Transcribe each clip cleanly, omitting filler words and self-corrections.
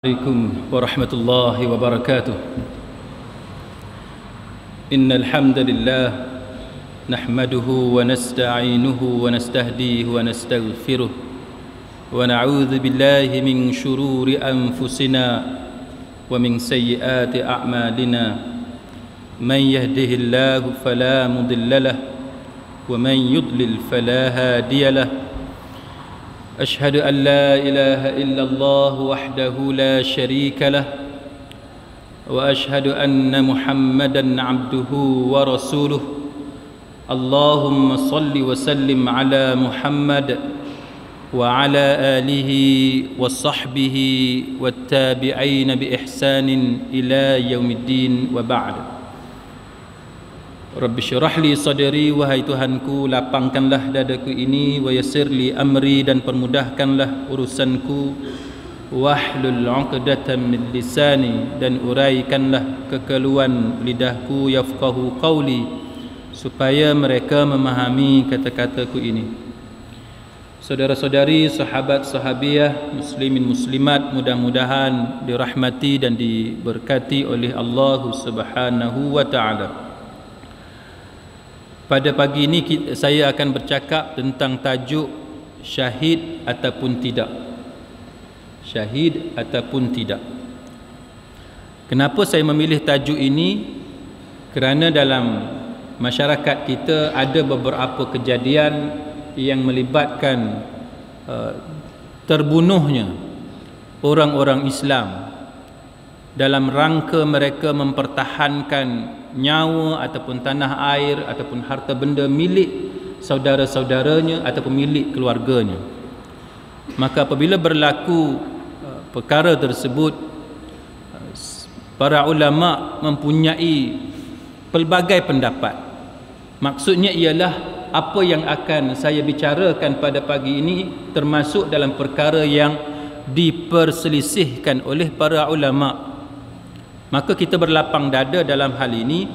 عليكم ورحمة الله وبركاته. إن الحمد لله نحمده ونستعينه ونستهديه ونستغفره ونعوذ بالله من شرور أنفسنا ومن سيئات أعمالنا. من يهده الله فلا مضل له ومن يضلل فلا هادي له. أشهد أن لا إله إلا الله وحده لا شريك له وأشهد أن محمدا عبده ورسوله. اللهم صل وسلم على محمد وعلى آله وصحبه والتابعين بإحسان إلى يوم الدين وبعد. Rabbi syurah li sadri, wahai Tuhanku, lapangkanlah dadaku ini, wa yassir li amri, dan permudahkanlah urusanku, wahlul 'uqdatam min lisani, dan uraikanlah kekeluhan lidahku, yafqahu qawli, supaya mereka memahami kata-kataku ini. Saudara-saudari, sahabat sahabiah, muslimin muslimat, mudah-mudahan dirahmati dan diberkati oleh Allah Subhanahu wa taala. Pada pagi ini saya akan bercakap tentang tajuk syahid ataupun tidak. Syahid ataupun tidak. Kenapa saya memilih tajuk ini? Kerana dalam masyarakat kita ada beberapa kejadian yang melibatkan terbunuhnya orang-orang Islam dalam rangka mereka mempertahankan nyawa ataupun tanah air ataupun harta benda milik saudara-saudaranya ataupun milik keluarganya. Maka apabila berlaku perkara tersebut, para ulama mempunyai pelbagai pendapat. Maksudnya ialah apa yang akan saya bicarakan pada pagi ini termasuk dalam perkara yang diperselisihkan oleh para ulama. Maka kita berlapang dada dalam hal ini,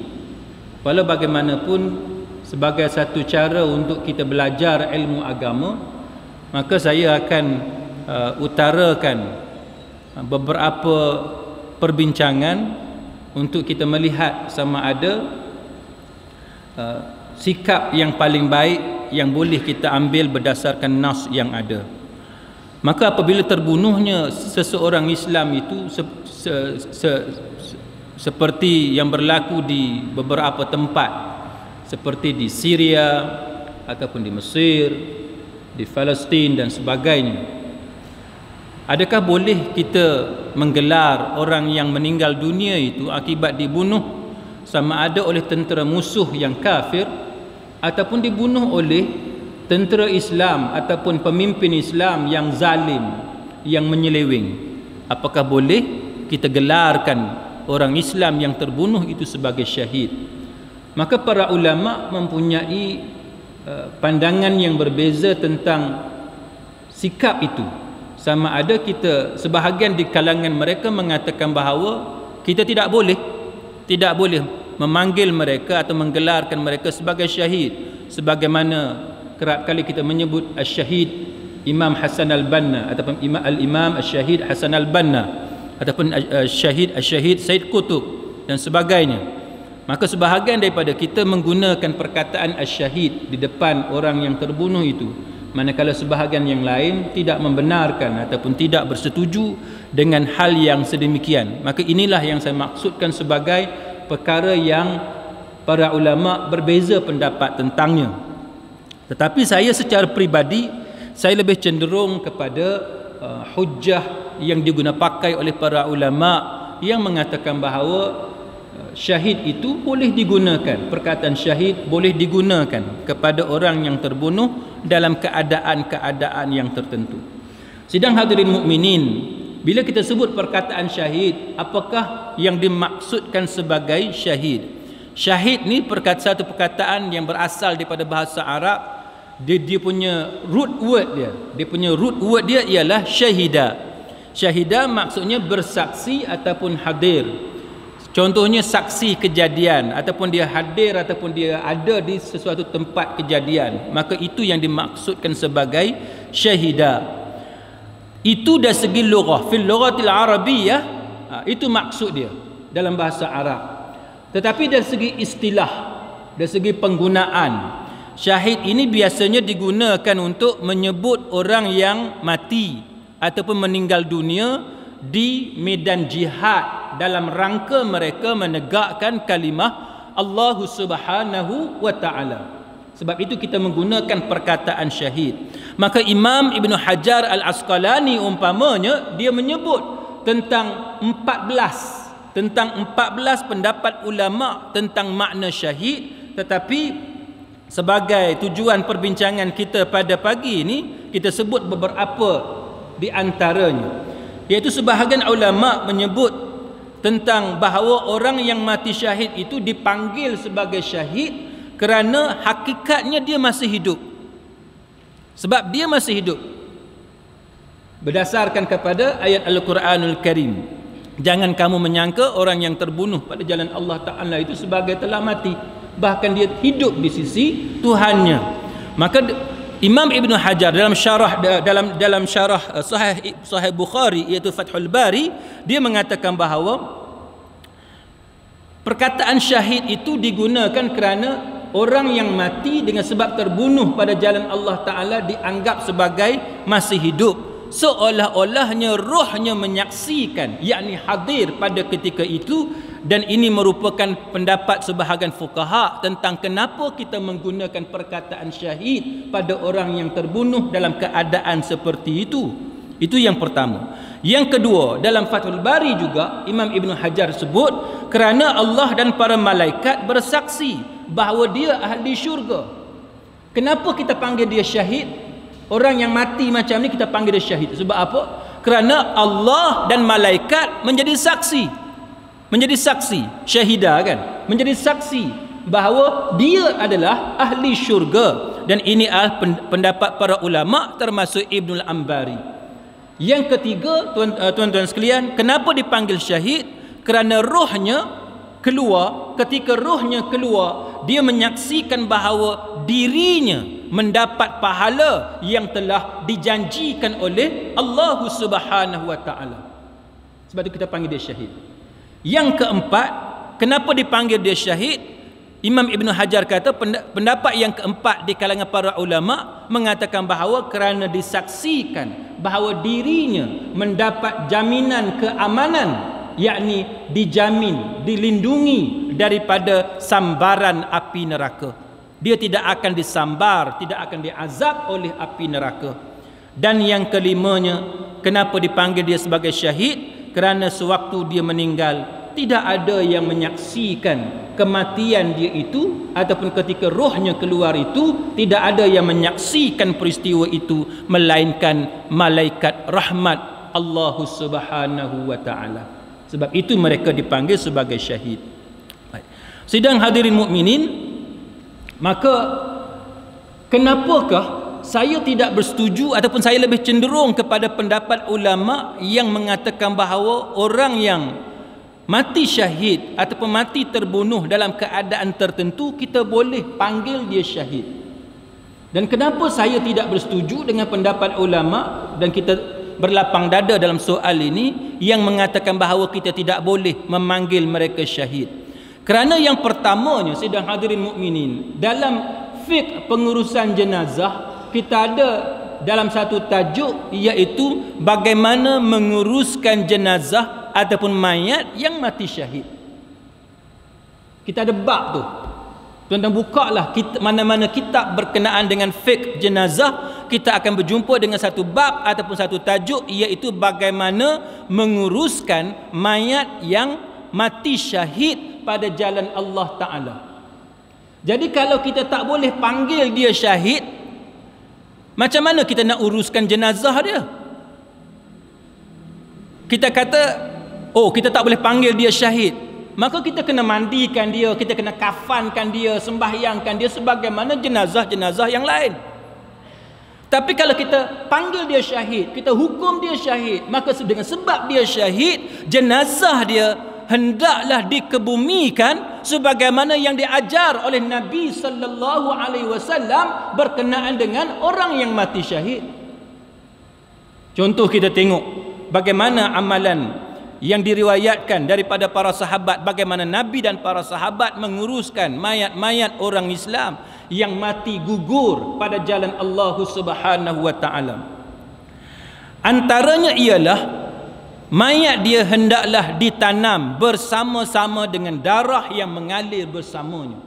walau bagaimanapun sebagai satu cara untuk kita belajar ilmu agama, maka saya akan utarakan beberapa perbincangan untuk kita melihat sama ada sikap yang paling baik yang boleh kita ambil berdasarkan nas yang ada. Maka apabila terbunuhnya seseorang Islam itu seperti yang berlaku di beberapa tempat, seperti di Syria ataupun di Mesir, di Palestin dan sebagainya, adakah boleh kita menggelar orang yang meninggal dunia itu akibat dibunuh sama ada oleh tentera musuh yang kafir ataupun dibunuh oleh tentera Islam ataupun pemimpin Islam yang zalim, yang menyeleweng? Apakah boleh kita gelarkan orang Islam yang terbunuh itu sebagai syahid? Maka para ulama mempunyai pandangan yang berbeza tentang sikap itu. Sama ada kita, sebahagian di kalangan mereka mengatakan bahawa kita tidak boleh memanggil mereka atau menggelarkan mereka sebagai syahid, sebagaimana kerap kali kita menyebut Asy-Syahid Imam Hasan Al-Banna ataupun Al-Imam Asy-Syahid Hasan Al-Banna ataupun Asy-Syahid Said Qutb dan sebagainya. Maka sebahagian daripada kita menggunakan perkataan Asy-Syahid di depan orang yang terbunuh itu, manakala sebahagian yang lain tidak membenarkan ataupun tidak bersetuju dengan hal yang sedemikian. Maka inilah yang saya maksudkan sebagai perkara yang para ulama berbeza pendapat tentangnya. Tetapi saya secara peribadi, saya lebih cenderung kepada hujjah yang digunakan pakai oleh para ulama yang mengatakan bahawa syahid itu boleh digunakan, perkataan syahid boleh digunakan kepada orang yang terbunuh dalam keadaan-keadaan yang tertentu. Sidang hadirin mukminin, bila kita sebut perkataan syahid, apakah yang dimaksudkan sebagai syahid? Syahid ni satu perkataan yang berasal daripada bahasa Arab. Dia punya root word dia ialah syahida. Syahida maksudnya bersaksi ataupun hadir. Contohnya saksi kejadian, ataupun dia hadir ataupun dia ada di sesuatu tempat kejadian, maka itu yang dimaksudkan sebagai syahida. Itu dari segi lughah, fil lughatil arabiyyah, itu maksud dia dalam bahasa Arab. Tetapi dari segi istilah, dari segi penggunaan, syahid ini biasanya digunakan untuk menyebut orang yang mati ataupun meninggal dunia di medan jihad dalam rangka mereka menegakkan kalimah Allah Subhanahu wa taala. Sebab itu kita menggunakan perkataan syahid. Maka Imam Ibn Hajar Al-Asqalani umpamanya dia menyebut tentang 14 pendapat ulama tentang makna syahid, tetapi sebagai tujuan perbincangan kita pada pagi ini kita sebut beberapa di antaranya, iaitu sebahagian ulama menyebut tentang bahawa orang yang mati syahid itu dipanggil sebagai syahid kerana hakikatnya dia masih hidup. Sebab dia masih hidup berdasarkan kepada ayat Al-Quranul Karim. Jangan kamu menyangka orang yang terbunuh pada jalan Allah Ta'ala itu sebagai telah mati, bahkan dia hidup di sisi Tuhannya. Maka Imam Ibn Hajar dalam syarah Sahih Bukhari, iaitu Fathul Bari, dia mengatakan bahawa perkataan syahid itu digunakan kerana orang yang mati dengan sebab terbunuh pada jalan Allah Ta'ala dianggap sebagai masih hidup, seolah-olahnya rohnya menyaksikan, yakni hadir pada ketika itu. Dan ini merupakan pendapat sebahagian fuqaha tentang kenapa kita menggunakan perkataan syahid pada orang yang terbunuh dalam keadaan seperti itu. Itu yang pertama. Yang kedua, dalam Fathul Bari juga Imam Ibn Hajar sebut kerana Allah dan para malaikat bersaksi bahawa dia ahli syurga. Kenapa kita panggil dia syahid? Orang yang mati macam ni kita panggil dia syahid. Sebab apa? Kerana Allah dan malaikat menjadi saksi. Menjadi saksi, syahidah kan? Menjadi saksi bahawa dia adalah ahli syurga. Dan ini adalah pendapat para ulama termasuk Ibnul Ambari. Yang ketiga, tuan-tuan sekalian, kenapa dipanggil syahid? Kerana rohnya keluar. Ketika rohnya keluar, dia menyaksikan bahawa dirinya mendapat pahala yang telah dijanjikan oleh Allah Subhanahu wa taala. Sebab itu kita panggil dia syahid. Yang keempat, kenapa dipanggil dia syahid? Imam Ibn Hajar kata pendapat yang keempat di kalangan para ulama mengatakan bahawa kerana disaksikan bahawa dirinya mendapat jaminan keamanan, yakni dijamin, dilindungi daripada sambaran api neraka. Dia tidak akan disambar, tidak akan diazab oleh api neraka. Dan yang kelimanya, kenapa dipanggil dia sebagai syahid? Kerana sewaktu dia meninggal, tidak ada yang menyaksikan kematian dia itu, ataupun ketika rohnya keluar itu, tidak ada yang menyaksikan peristiwa itu melainkan malaikat rahmat Allah Subhanahu wa taala. Sebab itu mereka dipanggil sebagai syahid. Sidang hadirin mukminin, maka kenapakah saya tidak bersetuju ataupun saya lebih cenderung kepada pendapat ulama yang mengatakan bahawa orang yang mati syahid ataupun mati terbunuh dalam keadaan tertentu kita boleh panggil dia syahid. Dan kenapa saya tidak bersetuju dengan pendapat ulama dan kita berlapang dada dalam soal ini yang mengatakan bahawa kita tidak boleh memanggil mereka syahid? Kerana yang pertamanya, sidang hadirin mukminin, dalam fiqh pengurusan jenazah kita ada dalam satu tajuk, iaitu bagaimana menguruskan jenazah ataupun mayat yang mati syahid. Kita ada bab tu. Tuan-tuan bukalah mana-mana kitab berkenaan dengan fiqh jenazah, kita akan berjumpa dengan satu bab ataupun satu tajuk, iaitu bagaimana menguruskan mayat yang mati syahid pada jalan Allah Ta'ala. Jadi kalau kita tak boleh panggil dia syahid, macam mana kita nak uruskan jenazah dia? Kita kata, oh kita tak boleh panggil dia syahid, maka kita kena mandikan dia, kita kena kafankan dia, sembahyangkan dia sebagaimana jenazah-jenazah yang lain. Tapi kalau kita panggil dia syahid, kita hukum dia syahid, maka dengan sebab dia syahid, jenazah dia hendaklah dikebumikan sebagaimana yang diajar oleh Nabi sallallahu alaihi wasallam berkenaan dengan orang yang mati syahid. Contoh kita tengok bagaimana amalan yang diriwayatkan daripada para sahabat, bagaimana Nabi dan para sahabat menguruskan mayat-mayat orang Islam yang mati gugur pada jalan Allah Subhanahu wa taala. Antaranya ialah mayat dia hendaklah ditanam bersama-sama dengan darah yang mengalir bersamanya.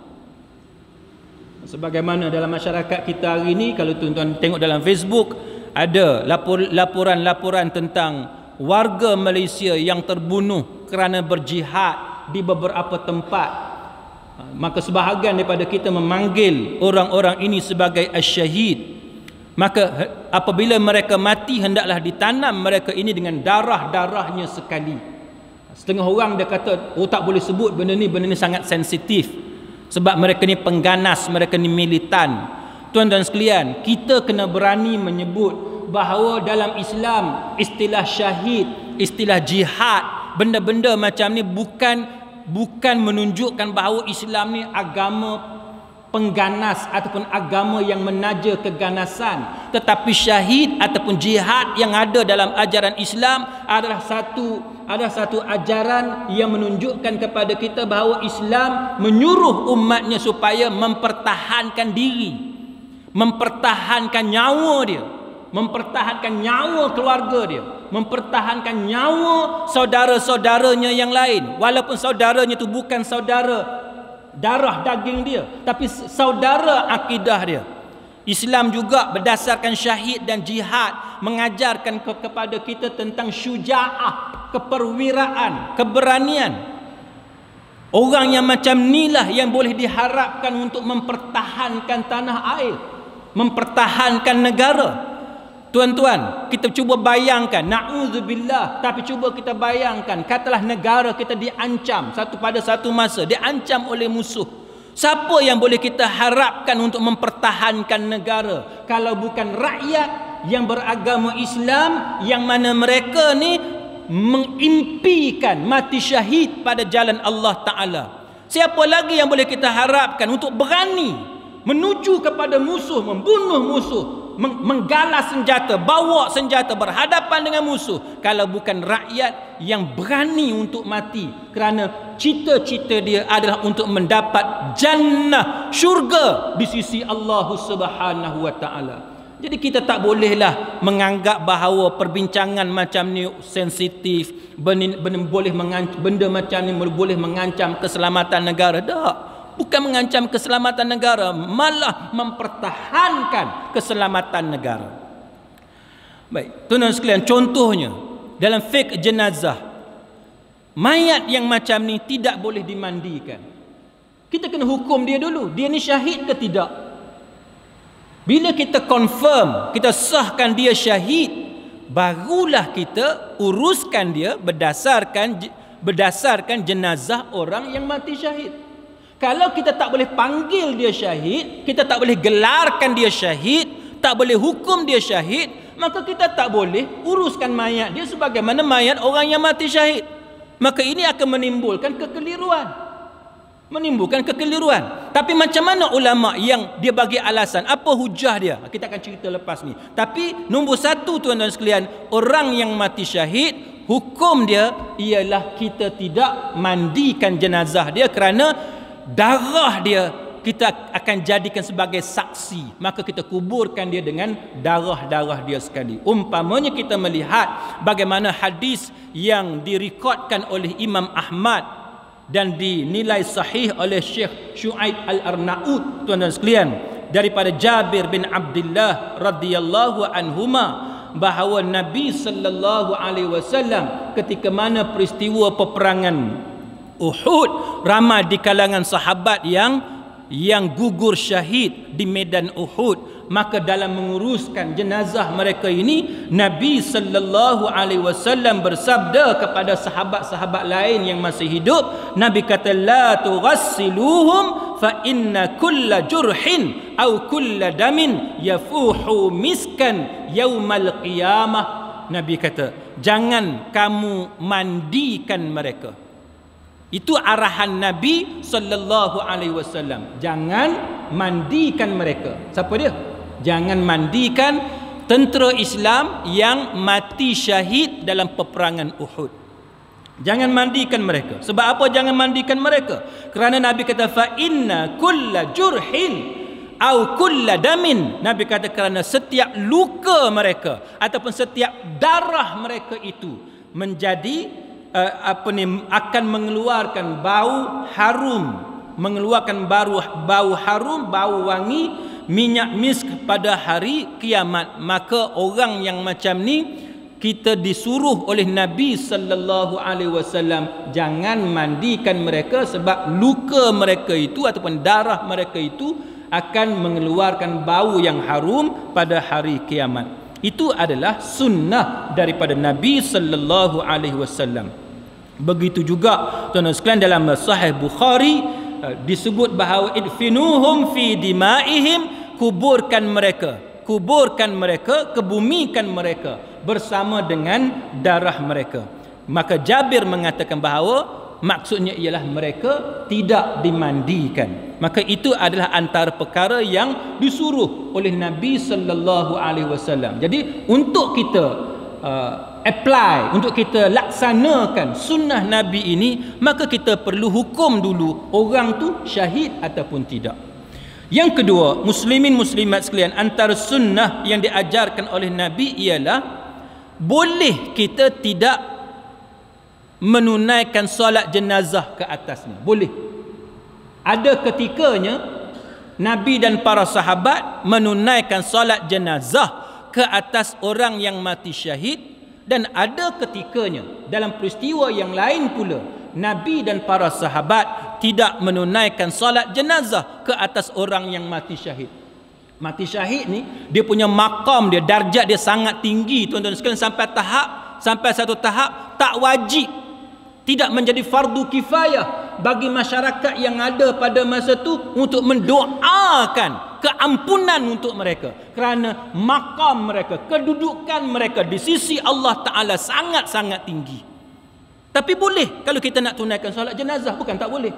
Sebagaimana dalam masyarakat kita hari ini, kalau tuan-tuan tengok dalam Facebook, ada laporan-laporan tentang warga Malaysia yang terbunuh kerana berjihad di beberapa tempat. Maka sebahagian daripada kita memanggil orang-orang ini sebagai asyahid. Maka apabila mereka mati, hendaklah ditanam mereka ini dengan darah-darahnya sekali. Setengah orang dia kata, oh tak boleh sebut benda ni sangat sensitif, sebab mereka ni pengganas, mereka ni militan. Tuan-tuan sekalian, kita kena berani menyebut bahawa dalam Islam istilah syahid, istilah jihad, benda-benda macam ni bukan menunjukkan bahawa Islam ni agama pengganas ataupun agama yang menaja keganasan. Tetapi syahid ataupun jihad yang ada dalam ajaran Islam adalah satu ajaran yang menunjukkan kepada kita bahawa Islam menyuruh umatnya supaya mempertahankan diri, mempertahankan nyawa dia, mempertahankan nyawa keluarga dia, mempertahankan nyawa saudara-saudaranya yang lain, walaupun saudaranya itu bukan saudara darah daging dia, tapi saudara akidah dia. Islam juga berdasarkan syahid dan jihad mengajarkan kepada kita tentang syuja'ah, keperwiraan, keberanian. Orang yang macam inilah yang boleh diharapkan untuk mempertahankan tanah air, mempertahankan negara. Tuan-tuan, kita cuba bayangkan, na'udzubillah, tapi cuba kita bayangkan, katalah negara kita diancam pada satu masa, diancam oleh musuh. Siapa yang boleh kita harapkan untuk mempertahankan negara kalau bukan rakyat yang beragama Islam, yang mana mereka ni mengimpikan mati syahid pada jalan Allah Ta'ala? Siapa lagi yang boleh kita harapkan untuk berani menuju kepada musuh, membunuh musuh, menggalas senjata, bawa senjata, berhadapan dengan musuh, kalau bukan rakyat yang berani untuk mati kerana cita-cita dia adalah untuk mendapat jannah, syurga di sisi Allah Subhanahu wa taala. Jadi kita tak bolehlah menganggap bahawa perbincangan macam ni sensitif, benda macam ni boleh mengancam keselamatan negara. Tak. Bukan mengancam keselamatan negara, malah mempertahankan keselamatan negara. Baik, tuan-tuan sekalian, contohnya dalam fiqh jenazah, mayat yang macam ni tidak boleh dimandikan. Kita kena hukum dia dulu, dia ni syahid ke tidak. Bila kita confirm, kita sahkan dia syahid, barulah kita uruskan dia berdasarkan jenazah orang yang mati syahid. Kalau kita tak boleh panggil dia syahid, kita tak boleh gelarkan dia syahid, tak boleh hukum dia syahid, maka kita tak boleh uruskan mayat dia sebagaimana mayat orang yang mati syahid. Maka ini akan menimbulkan kekeliruan. Tapi macam mana ulama yang dia bagi alasan, apa hujah dia? Kita akan cerita lepas ni. Tapi nombor satu, tuan-tuan sekalian, orang yang mati syahid, hukum dia ialah kita tidak mandikan jenazah dia kerana darah dia kita akan jadikan sebagai saksi. Maka kita kuburkan dia dengan darah-darah dia sekali. Umpamanya kita melihat bagaimana hadis yang direkodkan oleh Imam Ahmad dan dinilai sahih oleh Syekh Shu'aib Al-Arnaud, tuan-tuan sekalian, daripada Jabir bin Abdullah radhiyallahu anhuma, bahawa Nabi sallallahu alaihi wasallam ketika mana peristiwa peperangan Uhud, ramai di kalangan sahabat yang gugur syahid di medan Uhud. Maka dalam menguruskan jenazah mereka ini, Nabi sallallahu alaihi wasallam bersabda kepada sahabat-sahabat lain yang masih hidup, Nabi kata, la tughassiluhum fa inna kulla jurhin aw kulla damin yafuhu miskan yaumal qiyamah. Nabi kata, jangan kamu mandikan mereka. Itu arahan Nabi sallallahu alaihi wasallam. Jangan mandikan mereka. Siapa dia? Jangan mandikan tentera Islam yang mati syahid dalam peperangan Uhud. Jangan mandikan mereka. Sebab apa jangan mandikan mereka? Kerana Nabi kata fa inna kulla jurhin au kulla damin. Nabi kata kerana setiap luka mereka ataupun setiap darah mereka itu menjadi akan mengeluarkan bau harum, mengeluarkan bau harum, bau wangi, minyak misk pada hari kiamat. Maka orang yang macam ni kita disuruh oleh Nabi sallallahu alaihi wasallam jangan mandikan mereka, sebab luka mereka itu ataupun darah mereka itu akan mengeluarkan bau yang harum pada hari kiamat. Itu adalah sunnah daripada Nabi sallallahu alaihi wasallam. Begitu juga tuan-tuan sekalian, dalam Sahih Bukhari disebut bahawa idfinuhum fi dimaihim, kuburkan mereka, kebumikan mereka bersama dengan darah mereka. Maka Jabir mengatakan bahawa maksudnya ialah mereka tidak dimandikan. Maka itu adalah antara perkara yang disuruh oleh Nabi sallallahu alaihi wasallam. Jadi untuk kita apply, untuk kita laksanakan sunnah Nabi ini, maka kita perlu hukum dulu orang tu syahid ataupun tidak. Yang kedua, muslimin muslimat sekalian, antara sunnah yang diajarkan oleh Nabi ialah boleh kita tidak menunaikan solat jenazah ke atasnya. Boleh. Ada ketikanya Nabi dan para sahabat menunaikan solat jenazah ke atas orang yang mati syahid, dan ada ketikanya dalam peristiwa yang lain pula Nabi dan para sahabat tidak menunaikan solat jenazah ke atas orang yang mati syahid. Mati syahid ni dia punya maqam dia, darjat dia sangat tinggi tuan-tuan sekalian, sampai satu tahap tak wajib, tidak menjadi fardu kifayah bagi masyarakat yang ada pada masa tu untuk mendoakan keampunan untuk mereka, kerana maqam mereka, kedudukan mereka di sisi Allah Ta'ala sangat-sangat tinggi. Tapi boleh kalau kita nak tunaikan solat jenazah, bukan tak boleh.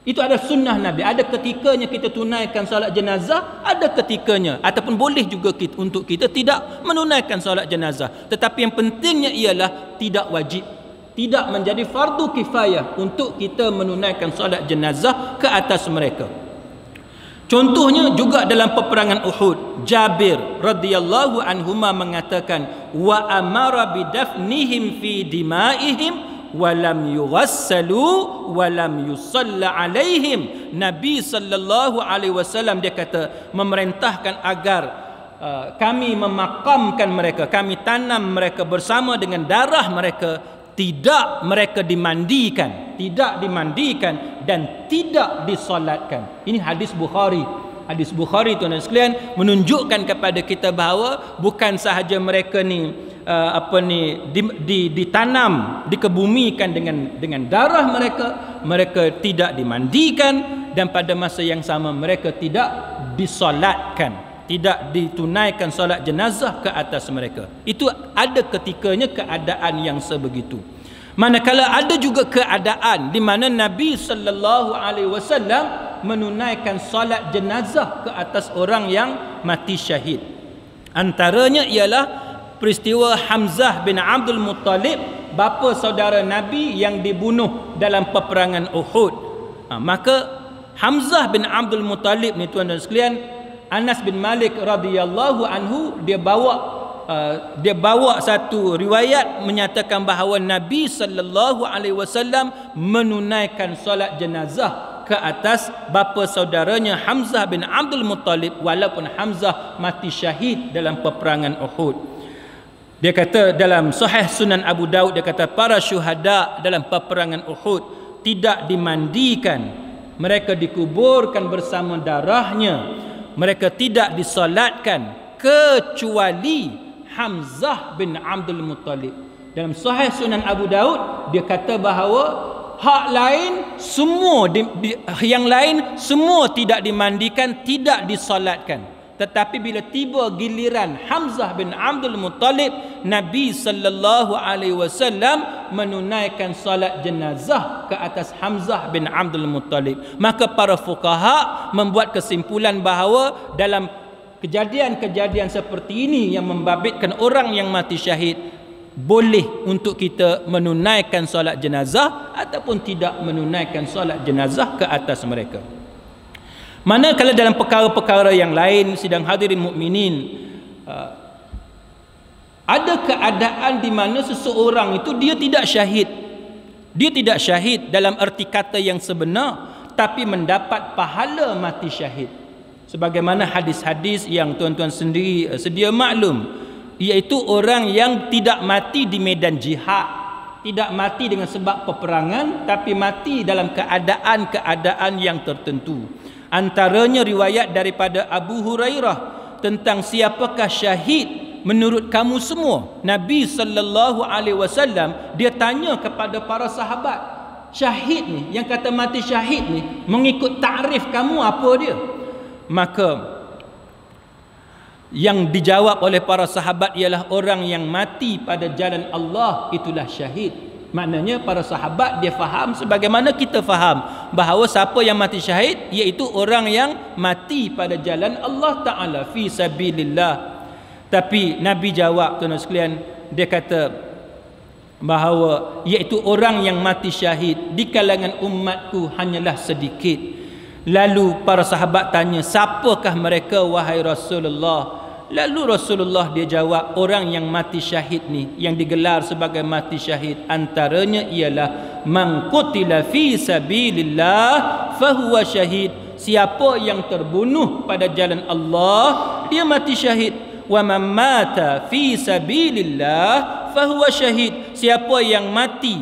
Itu ada sunnah Nabi. Ada ketikanya kita tunaikan solat jenazah, ada ketikanya ataupun boleh juga untuk kita tidak menunaikan solat jenazah. Tetapi yang pentingnya ialah tidak wajib, tidak menjadi fardu kifayah untuk kita menunaikan solat jenazah ke atas mereka. Contohnya juga dalam peperangan Uhud, Jabir radhiyallahu anhuma mengatakan wa amara bidafnihim fi dimaihim walam yughassalu walam yusalla alaihim. Nabi sallallahu alaihi wasallam dia kata memerintahkan agar kami memakamkan mereka, kami tanam mereka bersama dengan darah mereka, tidak mereka dimandikan dan tidak disolatkan. Ini hadis Bukhari. Hadis Bukhari tuan-tuan sekalian menunjukkan kepada kita bahawa bukan sahaja mereka ni ditanam, dikebumikan dengan darah mereka tidak dimandikan, dan pada masa yang sama mereka tidak disolatkan, tidak ditunaikan solat jenazah ke atas mereka. Itu ada ketikanya keadaan yang sebegitu. Manakala ada juga keadaan di mana Nabi sallallahu alaihi wasallam menunaikan solat jenazah ke atas orang yang mati syahid. Antaranya ialah peristiwa Hamzah bin Abdul Muttalib, bapa saudara Nabi yang dibunuh dalam peperangan Uhud. Maka Hamzah bin Abdul Muttalib ni tuan-tuan sekalian, Anas bin Malik radhiyallahu anhu dia bawa satu riwayat menyatakan bahawa Nabi sallallahu alaihi wasallam menunaikan solat jenazah ke atas bapa saudaranya Hamzah bin Abdul Muttalib walaupun Hamzah mati syahid dalam peperangan Uhud. Dia kata dalam Sahih Sunan Abu Daud, dia kata para syuhada dalam peperangan Uhud tidak dimandikan, mereka dikuburkan bersama darahnya, mereka tidak disolatkan kecuali Hamzah bin Abdul Muttalib. Dalam Sahih Sunan Abu Daud dia kata bahawa hak lain semua yang lain semua tidak dimandikan, tidak disolatkan. Tetapi bila tiba giliran Hamzah bin Abdul Muttalib, Nabi sallallahu alaihi wasallam menunaikan solat jenazah ke atas Hamzah bin Abdul Muttalib. Maka para fuqaha membuat kesimpulan bahawa dalam kejadian-kejadian seperti ini yang membabitkan orang yang mati syahid, boleh untuk kita menunaikan solat jenazah ataupun tidak menunaikan solat jenazah ke atas mereka. Manakala dalam perkara-perkara yang lain, sidang hadirin mukminin, ada keadaan di mana seseorang itu dia tidak syahid. Dia tidak syahid dalam erti kata yang sebenar, tapi mendapat pahala mati syahid. Sebagaimana hadis-hadis yang tuan-tuan sendiri sedia maklum, iaitu orang yang tidak mati di medan jihad, tidak mati dengan sebab peperangan, tapi mati dalam keadaan-keadaan yang tertentu. Antaranya riwayat daripada Abu Hurairah tentang siapakah syahid menurut kamu semua. Nabi SAW dia tanya kepada para sahabat, syahid ni, yang kata mati syahid ni, mengikut takrif kamu apa dia? Maka yang dijawab oleh para sahabat ialah orang yang mati pada jalan Allah, itulah syahid. Maknanya para sahabat dia faham sebagaimana kita faham bahawa siapa yang mati syahid iaitu orang yang mati pada jalan Allah Ta'ala fi sabilillah. Tapi Nabi jawab, tuan-tuan sekalian, dia kata bahawa iaitu orang yang mati syahid di kalangan umatku hanyalah sedikit. Lalu para sahabat tanya, siapakah mereka wahai Rasulullah? Lalu Rasulullah dia jawab, orang yang mati syahid ni, yang digelar sebagai mati syahid, antaranya ialah man qutila fi sabilillah fahuwa syahid. Siapa yang terbunuh pada jalan Allah, dia mati syahid. Wa man mata fi sabilillah fahuwa syahid. Siapa yang mati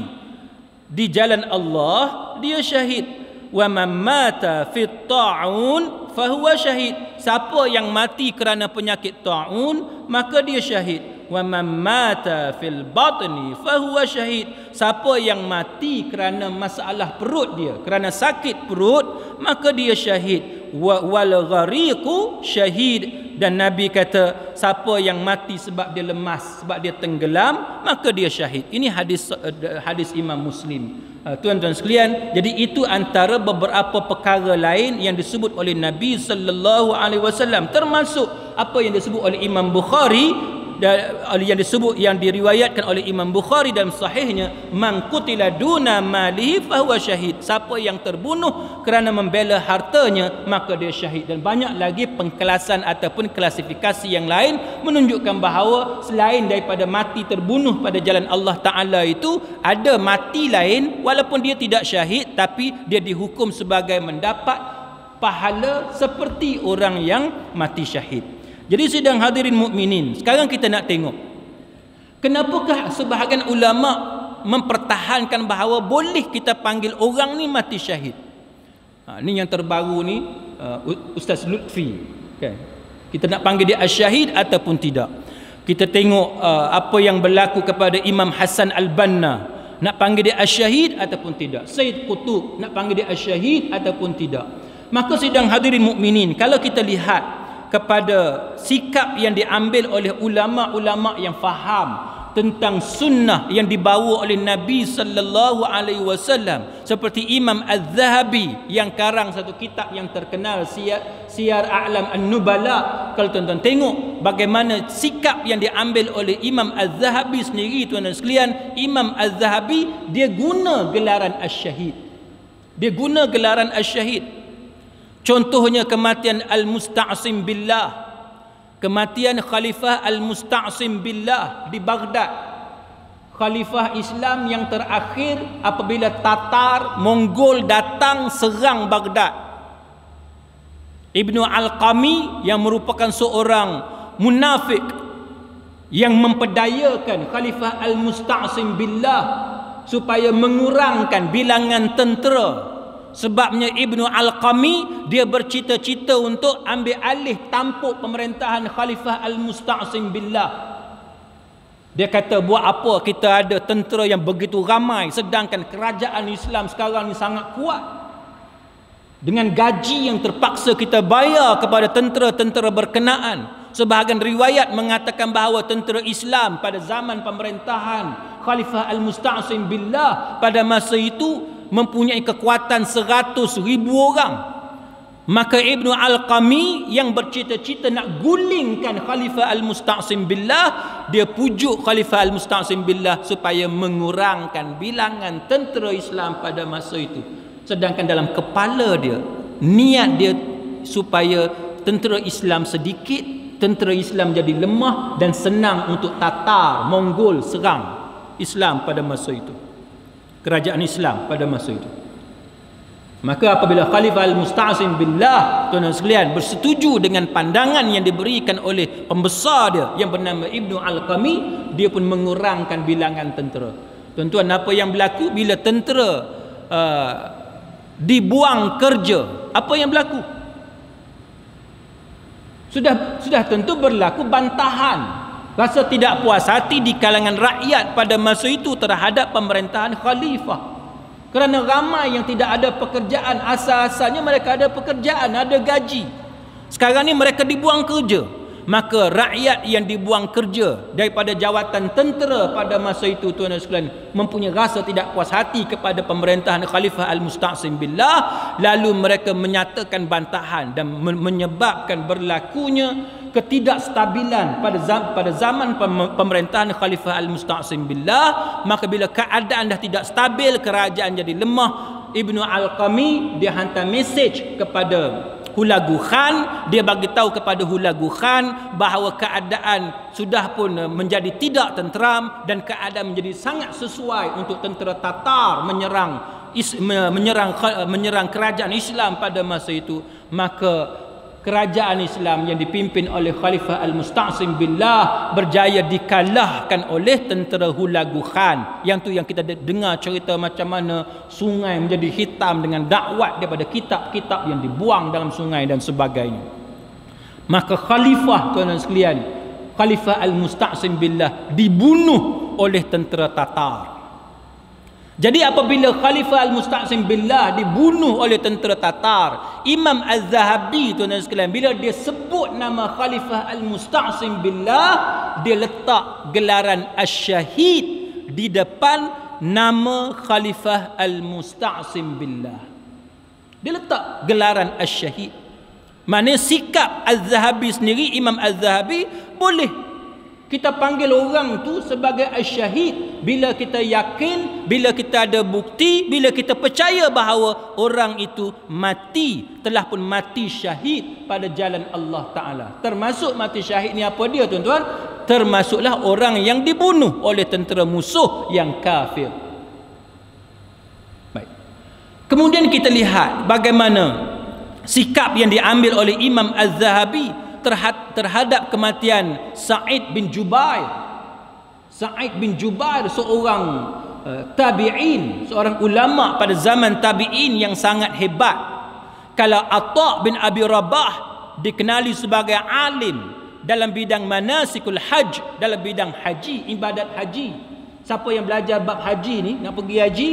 di jalan Allah, dia syahid. Wa man mata fi ta'un fahuwa syahid. Siapa yang mati kerana penyakit ta'un, maka dia syahid. Wa man mata fil batni fahuwa syahid. Siapa yang mati kerana masalah perut dia, kerana sakit perut, maka dia syahid. Wal ghariqu syahid. Dan Nabi kata, siapa yang mati sebab dia lemas, sebab dia tenggelam, maka dia syahid. Ini hadis Imam Muslim. Tuan-tuan sekalian, jadi itu antara beberapa perkara lain yang disebut oleh Nabi sallallahu alaihi wasallam, termasuk apa yang disebut oleh Imam Bukhari, yang diriwayatkan oleh Imam Bukhari dalam sahihnya, man qutila duna malihi fahuwa syahid. Siapa yang terbunuh kerana membela hartanya, maka dia syahid. Dan banyak lagi pengkelasan ataupun klasifikasi yang lain menunjukkan bahawa selain daripada mati terbunuh pada jalan Allah Ta'ala itu, ada mati lain walaupun dia tidak syahid, tapi dia dihukum sebagai mendapat pahala seperti orang yang mati syahid. Jadi sidang hadirin mukminin, sekarang kita nak tengok kenapakah sebahagian ulama mempertahankan bahawa boleh kita panggil orang ni mati syahid. Ni yang terbaru ni, Ustaz Lutfi, okay. Kita nak panggil dia asyahid ataupun tidak. Kita tengok apa yang berlaku kepada Imam Hasan Al-Banna, nak panggil dia asyahid ataupun tidak. Sayyid Qutub, nak panggil dia asyahid ataupun tidak. Maka sidang hadirin mukminin, kalau kita lihat kepada sikap yang diambil oleh ulama-ulama yang faham tentang sunnah yang dibawa oleh Nabi sallallahu alaihi wasallam, seperti Imam Az-Zahabi yang karang satu kitab yang terkenal, Siyar A'lam An-Nubala. Kalau tuan-tuan tengok bagaimana sikap yang diambil oleh Imam Az-Zahabi sendiri, tuan-tuan sekalian, Imam Az-Zahabi dia guna gelaran Asy-Syahid. Dia guna gelaran Asy-Syahid. Contohnya kematian Al-Musta'sim Billah, kematian Khalifah Al-Musta'sim Billah di Baghdad, Khalifah Islam yang terakhir apabila Tatar Mongol datang serang Baghdad. Ibnu Al-Qami yang merupakan seorang munafik yang memperdayakan Khalifah Al-Musta'sim Billah supaya mengurangkan bilangan tentera. Sebabnya Ibnu Al-Qami dia bercita-cita untuk ambil alih tampuk pemerintahan Khalifah Al-Musta'sim Billah. Dia kata, buat apa kita ada tentera yang begitu ramai sedangkan kerajaan Islam sekarang ni sangat kuat. Dengan gaji yang terpaksa kita bayar kepada tentera-tentera berkenaan. Sebahagian riwayat mengatakan bahawa tentera Islam pada zaman pemerintahan Khalifah Al-Musta'sim Billah pada masa itu mempunyai kekuatan 100,000 orang. Maka Ibnu Alqami yang bercita-cita nak gulingkan Khalifah Al-Musta'sim Billah, dia pujuk Khalifah Al-Musta'sim Billah supaya mengurangkan bilangan tentera Islam pada masa itu. Sedangkan dalam kepala dia, niat dia supaya tentera Islam sedikit, tentera Islam jadi lemah dan senang untuk Tatar, Mongol serang Islam pada masa itu, kerajaan Islam pada masa itu. Maka apabila Khalifah Al-Musta'sim Billah, tuan-tuan sekalian, bersetuju dengan pandangan yang diberikan oleh pembesar dia yang bernama Ibnu Alqami, dia pun mengurangkan bilangan tentera. Tuan-tuan, apa yang berlaku bila tentera dibuang kerja? Apa yang berlaku? Sudah tentu berlaku bantahan, rasa tidak puas hati di kalangan rakyat pada masa itu terhadap pemerintahan khalifah. Kerana ramai yang tidak ada pekerjaan. Asal-asalnya mereka ada pekerjaan, ada gaji. Sekarang ni mereka dibuang kerja. Maka rakyat yang dibuang kerja daripada jawatan tentera pada masa itu, tuan-tuan sekalian, mempunyai rasa tidak puas hati kepada pemerintahan Khalifah Al-Musta'sim Billah. Lalu mereka menyatakan bantahan dan menyebabkan berlakunya ketidakstabilan pada zaman pemerintahan Khalifah Al-Musta'sim Billah. Maka bila keadaan dah tidak stabil, kerajaan jadi lemah, Ibnu Alqami dia hantar mesej kepada Hulagu Khan. Dia bagi tahu kepada Hulagu Khan bahawa keadaan sudah pun menjadi tidak tenteram dan keadaan menjadi sangat sesuai untuk tentera Tatar menyerang kerajaan Islam pada masa itu. Maka kerajaan Islam yang dipimpin oleh Khalifah Al-Musta'sim Billah berjaya dikalahkan oleh tentera Hulagu Khan. Yang tu yang kita dengar cerita macam mana sungai menjadi hitam dengan dakwat daripada kitab-kitab yang dibuang dalam sungai dan sebagainya. Maka khalifah, tuan-tuan sekalian, Khalifah Al-Musta'sim Billah dibunuh oleh tentera Tatar. Jadi apabila Khalifah Al-Musta'sim Billah dibunuh oleh tentera Tatar, Imam Az-Zahabi, tuan-tuan sekalian, bila dia sebut nama Khalifah Al-Musta'sim Billah, dia letak gelaran Asy-Syahid di depan nama Khalifah Al-Musta'sim Billah. Dia letak gelaran Asy-Syahid. Maksudnya sikap Az-Zahabi sendiri, Imam Az-Zahabi, boleh kita panggil orang tu sebagai Asy-Syahid bila kita yakin, bila kita ada bukti, bila kita percaya bahawa orang itu mati, telah pun mati syahid pada jalan Allah Ta'ala. Termasuk mati syahid ni apa dia, tuan-tuan? Termasuklah orang yang dibunuh oleh tentera musuh yang kafir. Baik. Kemudian kita lihat bagaimana sikap yang diambil oleh Imam Az-Zahabi terhadap kematian Sa'id bin Jubair. Sa'id bin Jubair seorang tabi'in, seorang ulama pada zaman tabi'in yang sangat hebat. Kalau Atha bin Abi Rabah dikenali sebagai alim dalam bidang manasikul hajj, dalam bidang haji, ibadat haji. Siapa yang belajar bab haji ni, nak pergi haji,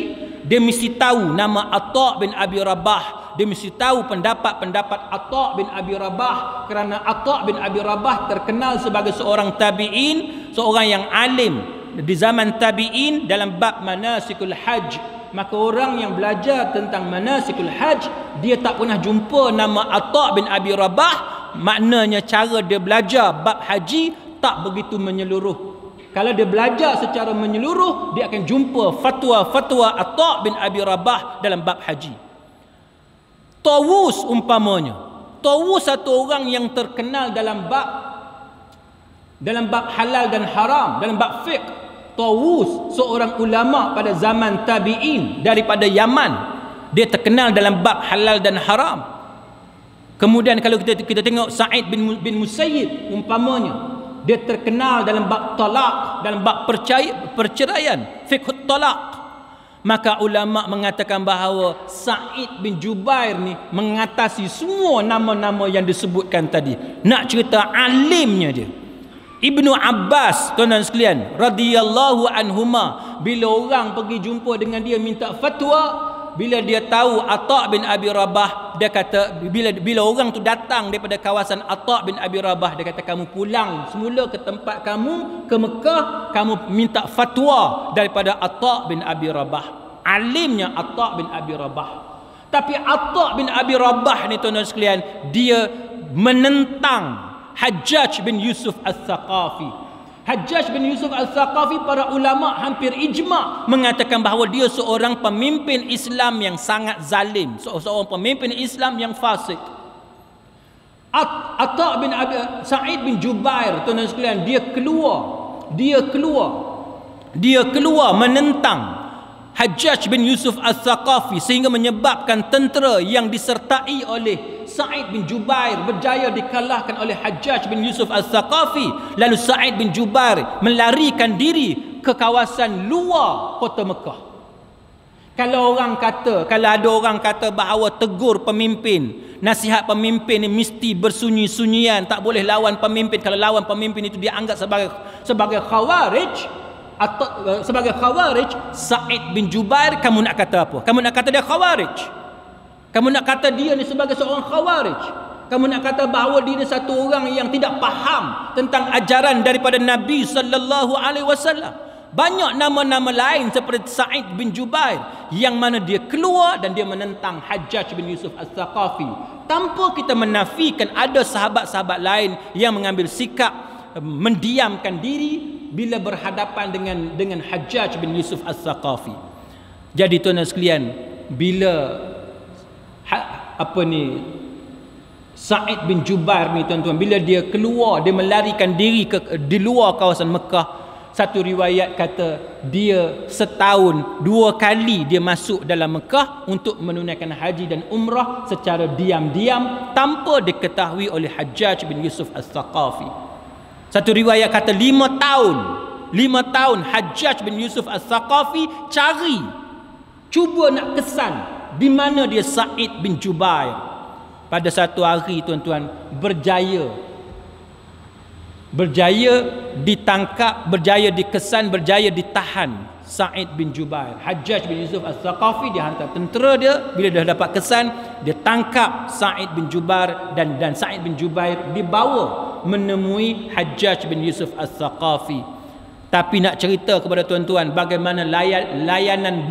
dia mesti tahu nama Atha bin Abi Rabah. Dia mesti tahu pendapat-pendapat Atha bin Abi Rabah, kerana Atha bin Abi Rabah terkenal sebagai seorang tabi'in, seorang yang alim di zaman tabi'in dalam bab manasikul hajj. Maka orang yang belajar tentang manasikul hajj, dia tak pernah jumpa nama Atha bin Abi Rabah. Maknanya cara dia belajar bab haji tak begitu menyeluruh. Kalau dia belajar secara menyeluruh, dia akan jumpa fatwa-fatwa Atha bin Abi Rabah dalam bab haji. Tawus umpamanya, Tawus satu orang yang terkenal dalam bab halal dan haram, dalam bab fiqh. Tawus seorang ulama pada zaman tabi'in daripada Yaman. Dia terkenal dalam bab halal dan haram. Kemudian kalau kita tengok Sa'id bin Musayyib umpamanya, dia terkenal dalam bab talaq, dalam bab perceraian, fiqh talaq. Maka ulama mengatakan bahawa Sa'id bin Jubair ni mengatasi semua nama-nama yang disebutkan tadi. Nak cerita alimnya dia. Ibnu Abbas, tuan-tuan sekalian, radhiyallahu anhuma, bila orang pergi jumpa dengan dia minta fatwa, bila dia tahu Atha bin Abi Rabah, dia kata, bila orang tu datang daripada kawasan Atha bin Abi Rabah, dia kata, kamu pulang semula ke tempat kamu, ke Mekah, kamu minta fatwa daripada Atha bin Abi Rabah. Alimnya Atha bin Abi Rabah. Tapi Atta' bin Abi Rabah ni tuan-tuan sekalian, dia menentang Hajjaj bin Yusuf Al-Thaqafi. Hajjaj bin Yusuf Al-Thaqafi, para ulama hampir ijma' mengatakan bahawa dia seorang pemimpin Islam yang sangat zalim, seorang pemimpin Islam yang fasik. Atta' bin Sa'id bin Jubair, tuan-tuan sekalian, dia keluar menentang Hajjaj bin Yusuf Al-Thaqafi, sehingga menyebabkan tentera yang disertai oleh Sa'id bin Jubair berjaya dikalahkan oleh Hajjaj bin Yusuf Al-Thaqafi. Lalu Sa'id bin Jubair melarikan diri ke kawasan luar kota Mekah. Kalau ada orang kata bahawa tegur pemimpin, nasihat pemimpin ni mesti bersunyi-sunyian, tak boleh lawan pemimpin. Kalau lawan pemimpin itu dianggap sebagai khawarij. Atau sebagai khawarij, Sa'id bin Jubair, kamu nak kata apa? Kamu nak kata dia khawarij? Kamu nak kata dia ni sebagai seorang khawarij? Kamu nak kata bahawa dia ni satu orang yang tidak faham tentang ajaran daripada Nabi sallallahu alaihi wasallam? Banyak nama-nama lain seperti Sa'id bin Jubair yang mana dia keluar dan dia menentang Hajjaj bin Yusuf Al-Thaqafi, tanpa kita menafikan ada sahabat-sahabat lain yang mengambil sikap mendiamkan diri bila berhadapan dengan Hajjaj bin Yusuf Al-Thaqafi. Jadi tuan-tuan sekalian, bila Sa'id bin Jubair ni tuan-tuan, bila dia keluar, dia melarikan diri di luar kawasan Mekah, satu riwayat kata dia setahun 2 kali dia masuk dalam Mekah untuk menunaikan haji dan umrah secara diam-diam tanpa diketahui oleh Hajjaj bin Yusuf Al-Thaqafi. Satu riwayat kata 5 tahun Hajjaj bin Yusuf Al-Thaqafi cuba nak kesan di mana dia Sa'id bin Jubair. Pada satu hari tuan-tuan, berjaya ditangkap, berjaya dikesan, berjaya ditahan Sa'id bin Jubair. Hajjaj bin Yusuf Al-Thaqafi, dia hantar tentera dia, bila dah dapat kesan, dia tangkap Sa'id bin Jubair, dan Sa'id bin Jubair dibawa menemui Hajjaj bin Yusuf Al-Thaqafi. Tapi nak cerita kepada tuan-tuan bagaimana layanan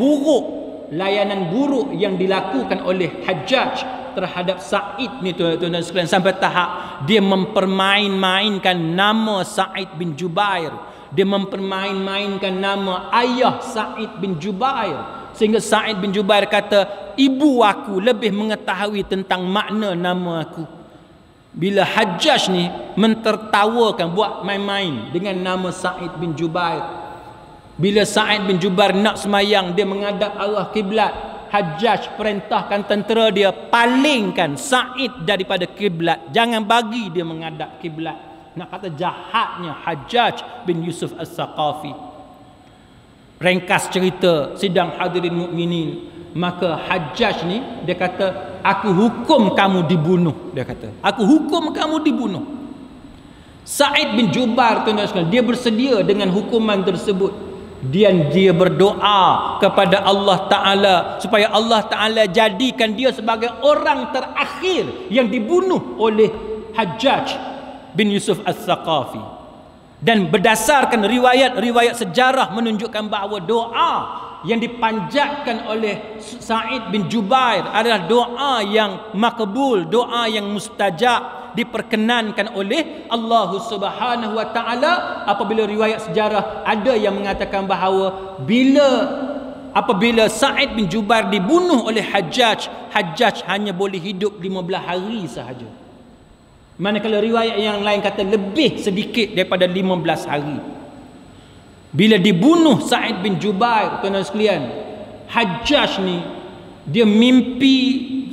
buruk yang dilakukan oleh Hajjaj terhadap Sa'id ni tuan-tuan sekalian, sampai tahap dia mempermain-mainkan nama Sa'id bin Jubair. Dia mempermain-mainkan nama ayah Sa'id bin Jubair, sehingga Sa'id bin Jubair kata, ibu aku lebih mengetahui tentang makna nama aku. Bila Hajjaj ni mentertawakan, buat main-main dengan nama Sa'id bin Jubair. Bila Sa'id bin Jubair nak semayang, dia menghadap arah kiblat, Hajjaj perintahkan tentera dia palingkan Sa'id daripada kiblat, jangan bagi dia menghadap kiblat. Nak kata jahatnya Hajjaj bin Yusuf Al-Thaqafi. Ringkas cerita sidang hadirin mukminin, maka Hajjaj ni dia kata, aku hukum kamu dibunuh. Dia kata, aku hukum kamu dibunuh. Sa'id bin Jubair tuan-tuan sekalian, dia bersedia dengan hukuman tersebut. Dia berdoa kepada Allah Ta'ala supaya Allah Ta'ala jadikan dia sebagai orang terakhir yang dibunuh oleh Hajjaj bin Yusuf Al-Thaqafi. Dan berdasarkan riwayat sejarah menunjukkan bahawa doa yang dipanjatkan oleh Sa'id bin Jubair adalah doa yang makbul, doa yang mustajab, diperkenankan oleh Allah Subhanahu wa Ta'ala. Apabila riwayat sejarah ada yang mengatakan bahawa apabila Sa'id bin Jubair dibunuh oleh Hajjaj hanya boleh hidup 15 hari sahaja. Manakala riwayat yang lain kata lebih sedikit daripada 15 hari. Bila dibunuh Sa'id bin Jubair, tuan-tuan sekalian, Hajjaj ni dia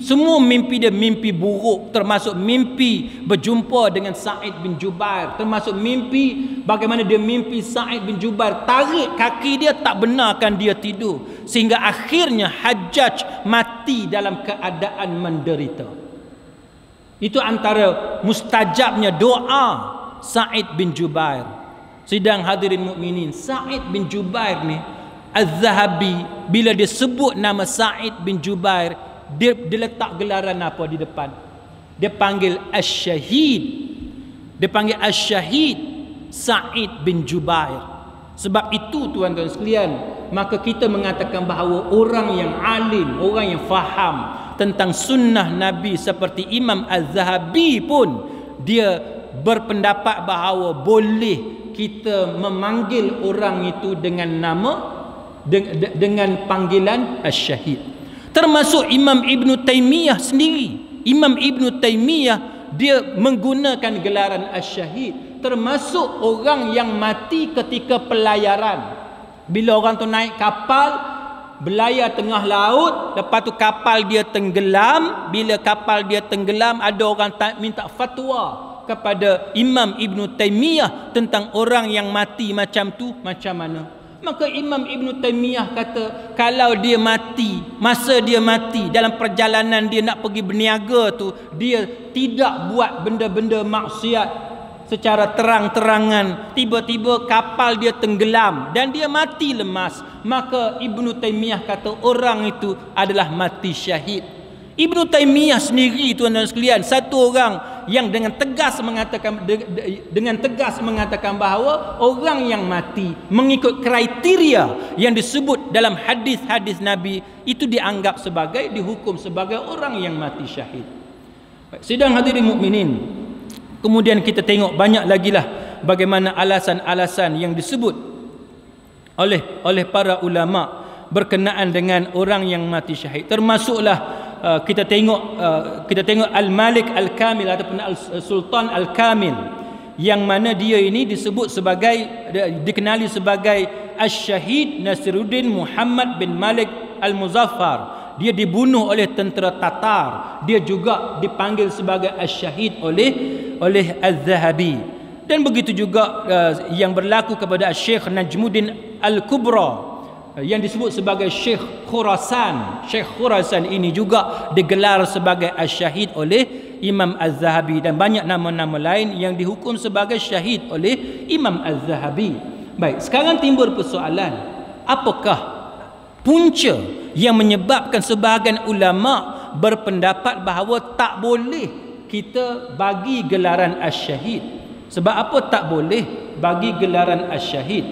semua mimpi dia mimpi buruk, termasuk mimpi berjumpa dengan Sa'id bin Jubair, termasuk mimpi bagaimana dia mimpi Sa'id bin Jubair tarik kaki dia, tak benarkan dia tidur, sehingga akhirnya Hajjaj mati dalam keadaan menderita. Itu antara mustajabnya doa Sa'id bin Jubair. Sidang hadirin mukminin, Sa'id bin Jubair ni, Az-Zahabi bila dia sebut nama Sa'id bin Jubair, dia letak gelaran apa di depan? Dia panggil Asy-Syahid. Dia panggil Asy-Syahid Sa'id bin Jubair. Sebab itu tuan-tuan sekalian, maka kita mengatakan bahawa orang yang alim, orang yang faham tentang sunnah Nabi seperti Imam Az-Zahabi pun dia berpendapat bahawa boleh kita memanggil orang itu dengan nama dengan panggilan Asy-Syahid. Termasuk Imam Ibn Taymiyah sendiri. Imam Ibn Taymiyah dia menggunakan gelaran Asy-Syahid, termasuk orang yang mati ketika pelayaran. Bila orang tu naik kapal berlayar tengah laut, lepas tu kapal dia tenggelam. Bila kapal dia tenggelam, ada orang minta fatwa kepada Imam Ibn Taymiyah tentang orang yang mati macam tu macam mana. Maka Imam Ibn Taymiyah kata, kalau dia mati, masa dia mati dalam perjalanan dia nak pergi berniaga tu, dia tidak buat benda-benda maksiat secara terang-terangan, tiba-tiba kapal dia tenggelam dan dia mati lemas, maka Ibn Taymiyah kata orang itu adalah mati syahid. Ibn Taymiyah sendiri, tuan-tuan sekalian, satu orang yang dengan tegas mengatakan bahawa orang yang mati mengikut kriteria yang disebut dalam hadis-hadis Nabi itu dianggap sebagai, dihukum sebagai orang yang mati syahid. Sidang hadirin mukminin, kemudian kita tengok banyak lagi lah bagaimana alasan-alasan yang disebut oleh para ulama berkenaan dengan orang yang mati syahid. Termasuklah kita tengok Al-Malik Al-Kamil ataupun Al-Sultan Al-Kamil, yang mana dia ini disebut sebagai, dikenali sebagai Asy-Syahid Nasiruddin Muhammad bin Malik Al-Muzaffar. Dia dibunuh oleh tentera Tatar. Dia juga dipanggil sebagai Asy-Syahid oleh Az-Zahabi. Dan begitu juga yang berlaku kepada Syekh Najmuddin Al-Kubra, yang disebut sebagai Syekh Khurasan. Syekh Khurasan ini juga digelar sebagai Asy-Syahid oleh Imam Az-Zahabi, dan banyak nama-nama lain yang dihukum sebagai syahid oleh Imam Az-Zahabi. Baik, sekarang timbul persoalan, apakah punca yang menyebabkan sebahagian ulama berpendapat bahawa tak boleh kita bagi gelaran Asy-Syahid? Sebab apa tak boleh bagi gelaran Asy-Syahid?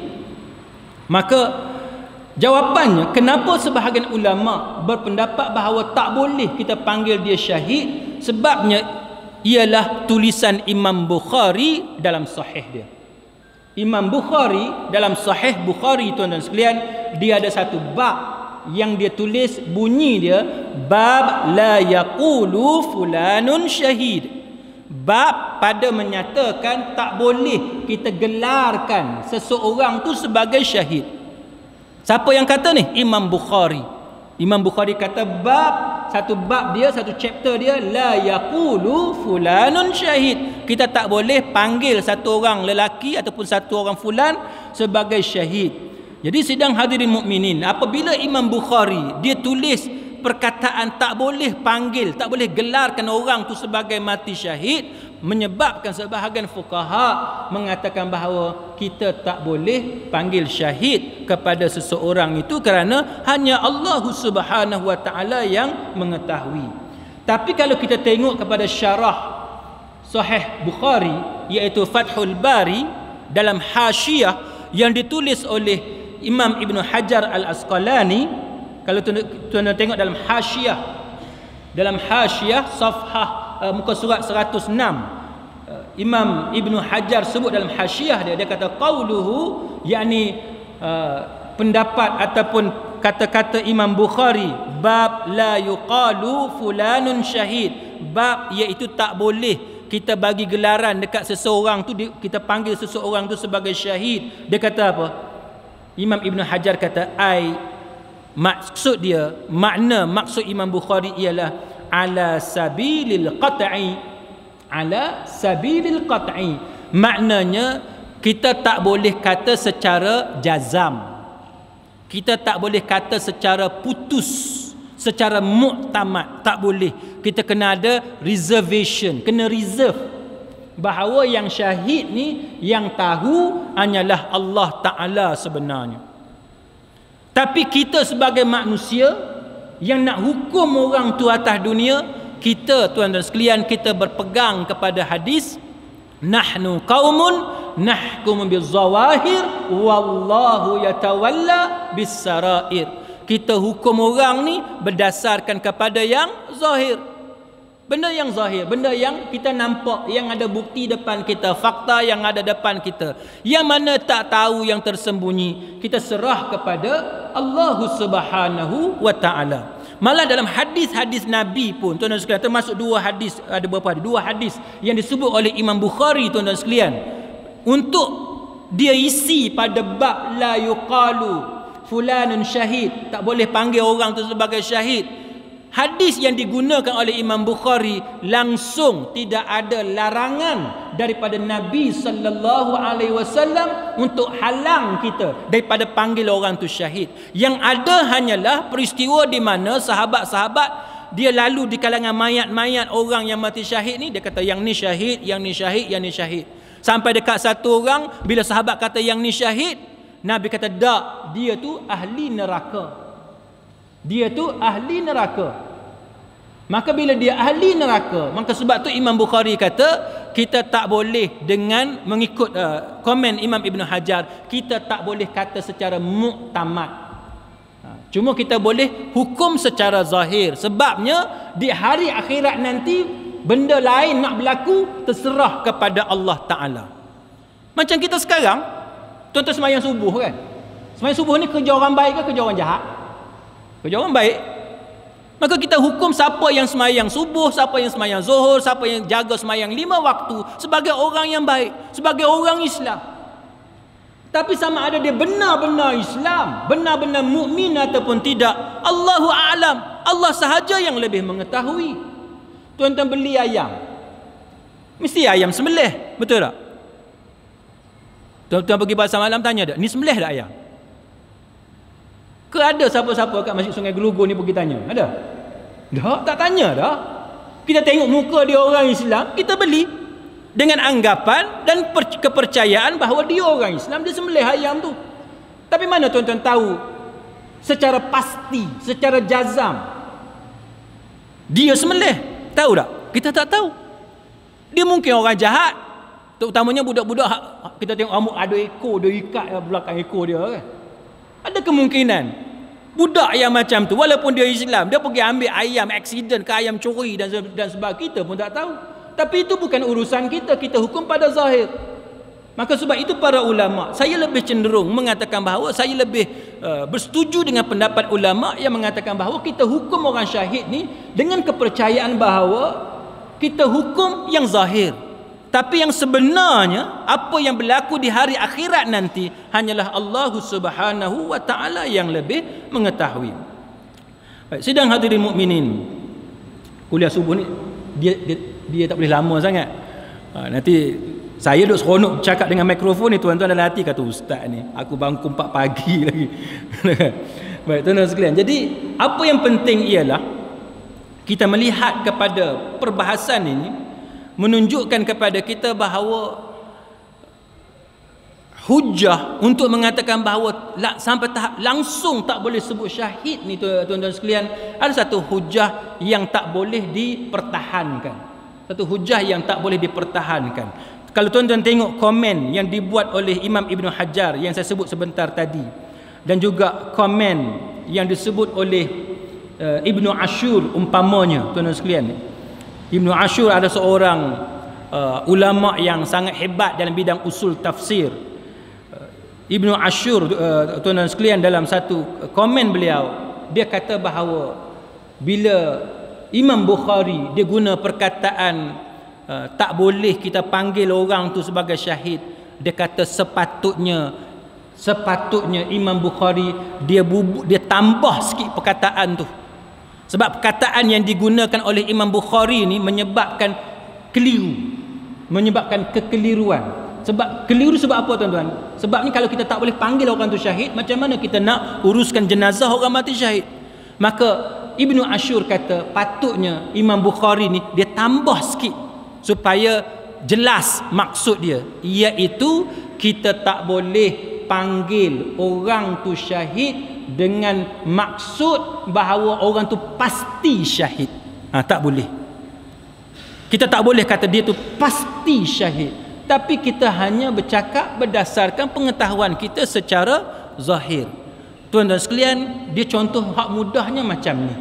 Maka jawapannya, kenapa sebahagian ulama berpendapat bahawa tak boleh kita panggil dia syahid? Sebabnya ialah tulisan Imam Bukhari dalam sahih dia. Imam Bukhari dalam sahih Bukhari, tuan-tuan sekalian, dia ada satu bab yang dia tulis, bunyi dia bab la yaqulu fulanun syahid. Bab pada menyatakan tak boleh kita gelarkan seseorang tu sebagai syahid. Siapa yang kata ni? Imam Bukhari. Imam Bukhari kata satu bab dia, satu chapter dia, la yaqulu fulanun syahid. Kita tak boleh panggil satu orang lelaki ataupun satu orang fulan sebagai syahid. Jadi sidang hadirin mukminin, apabila Imam Bukhari dia tulis perkataan tak boleh panggil, tak boleh gelarkan orang tu sebagai mati syahid, menyebabkan sebahagian fuqaha mengatakan bahawa kita tak boleh panggil syahid kepada seseorang itu kerana hanya Allah Subhanahu wa taala yang mengetahui. Tapi kalau kita tengok kepada syarah Sahih Bukhari, iaitu Fathul Bari, dalam hasyiah yang ditulis oleh Imam Ibn Hajar Al-Asqalani, kalau tuan-tuan tengok dalam hasyiah safhah muka surat 106, Imam Ibn Hajar sebut dalam hasyiah dia kata qauluhu, yakni pendapat ataupun kata-kata Imam Bukhari, bab la yuqalu fulanun syahid, bab iaitu tak boleh kita bagi gelaran dekat seseorang tu, kita panggil seseorang tu sebagai syahid. Dia kata apa? Imam Ibn Hajar kata maksud Imam Bukhari ialah ala sabilil qat'i, maknanya kita tak boleh kata secara jazam, kita tak boleh kata secara putus, secara muktamad, tak boleh. Kita kena ada reservation, kena reserve bahawa yang syahid ni yang tahu hanyalah Allah Ta'ala sebenarnya. Tapi kita sebagai manusia yang nak hukum orang tu atas dunia, kita, tuan-tuan sekalian, kita berpegang kepada hadis nahnu qaumun nahkumu bizawahir wallahu yatawalla bis-sarair. kita hukum orang ni berdasarkan kepada yang zahir. Benda yang zahir, benda yang kita nampak, yang ada bukti depan kita, fakta yang ada depan kita. Yang mana tak tahu yang tersembunyi, kita serah kepada Allah Subhanahu wa taala. Malah dalam hadis-hadis Nabi pun, tuan-tuan sekalian, termasuk dua hadis, ada berapa? Dua hadis yang disebut oleh Imam Bukhari, tuan-tuan sekalian, untuk dia isi pada bab la yuqalu fulanun syahid, tak boleh panggil orang tu sebagai syahid. Hadis yang digunakan oleh Imam Bukhari langsung tidak ada larangan daripada Nabi sallallahu alaihi wasallam untuk halang kita daripada panggil orang tu syahid. Yang ada hanyalah peristiwa di mana sahabat-sahabat dia lalu di kalangan mayat-mayat orang yang mati syahid ni, dia kata yang ni syahid, yang ni syahid, yang ni syahid. Sampai dekat satu orang, bila sahabat kata yang ni syahid, Nabi kata tak, dia tu ahli neraka. Dia tu ahli neraka. Maka bila dia ahli neraka, maka sebab tu Imam Bukhari kata kita tak boleh dengan mengikut komen Imam Ibn Hajar, kita tak boleh kata secara muktamad. Cuma kita boleh hukum secara zahir. Sebabnya di hari akhirat nanti benda lain nak berlaku, terserah kepada Allah Ta'ala. Macam kita sekarang, tuan-tuan semayang subuh kan, semayang subuh ni kerja orang baik ke kerja orang jahat? Kerja orang baik. Maka kita hukum siapa yang semayang subuh, siapa yang semayang zuhur, siapa yang jaga semayang 5 waktu sebagai orang yang baik, sebagai orang Islam. Tapi sama ada dia benar-benar Islam, benar-benar mukmin ataupun tidak, Allahu a'lam. Allah sahaja yang lebih mengetahui. Tuan-tuan beli ayam, mesti ayam sembelih, betul tak? Tuan-tuan pergi pasar malam tanya tak, ni sembelih tak ayam? Ke ada siapa-siapa kat Masjid Sungai Gelugur ni pergi tanya? Ada? Tak tanya dah. Kita tengok muka dia orang Islam, kita beli dengan anggapan dan kepercayaan bahawa dia orang Islam, dia sembelih ayam tu. Tapi mana tuan-tuan tahu secara pasti, secara jazam dia sembelih? Tahu tak? Kita tak tahu. Dia mungkin orang jahat, terutamanya budak-budak kita tengok rambut ada ekor, dia ikat belakang ekor dia kan. Ada kemungkinan budak yang macam tu, walaupun dia Islam, dia pergi ambil ayam accident ke ayam curi dan sebagainya, kita pun tak tahu. Tapi itu bukan urusan kita, kita hukum pada zahir. Maka sebab itu para ulama, saya lebih cenderung mengatakan bahawa saya lebih bersetuju dengan pendapat ulama yang mengatakan bahawa kita hukum orang syahid ni dengan kepercayaan bahawa kita hukum yang zahir. Tapi yang sebenarnya apa yang berlaku di hari akhirat nanti hanyalah Allah Subhanahu wa taala yang lebih mengetahui. Baik, sidang hadirin mukminin. Kuliah subuh ni dia tak boleh lama sangat. Nanti saya duk seronok cakap dengan mikrofon ni, tuan-tuan dalam hati kata ustaz ni aku bangun 4 pagi lagi. Baik, tuan-tuan sekalian. Jadi apa yang penting ialah kita melihat kepada perbahasan ini menunjukkan kepada kita bahawa hujah untuk mengatakan bahawa sampai tahap langsung tak boleh sebut syahid ni, tuan-tuan sekalian, ada satu hujah yang tak boleh dipertahankan. Satu hujah yang tak boleh dipertahankan. Kalau tuan-tuan tengok komen yang dibuat oleh Imam Ibn Hajar yang saya sebut sebentar tadi, dan juga komen yang disebut oleh Ibn Ashur umpamanya, tuan-tuan sekalian, Ibn Ashur ada seorang ulama yang sangat hebat dalam bidang usul tafsir. Ibn Ashur, tuan-tuan sekalian, dalam satu komen beliau, dia kata bahawa bila Imam Bukhari dia guna perkataan tak boleh kita panggil orang tu sebagai syahid, dia kata sepatutnya Imam Bukhari dia tambah sikit perkataan tu. Sebab perkataan yang digunakan oleh Imam Bukhari ni menyebabkan keliru, menyebabkan kekeliruan. Sebab keliru sebab apa tuan-tuan? Sebab ni kalau kita tak boleh panggil orang tu syahid, macam mana kita nak uruskan jenazah orang mati syahid? Maka Ibnu Ashur kata patutnya Imam Bukhari ni dia tambah sikit supaya jelas maksud dia, iaitu kita tak boleh panggil orang tu syahid dengan maksud bahawa orang tu pasti syahid. Tak boleh. Kita tak boleh kata dia tu pasti syahid, tapi kita hanya bercakap berdasarkan pengetahuan kita secara zahir. Tuan-tuan sekalian, dia contoh hak mudahnya macam ni.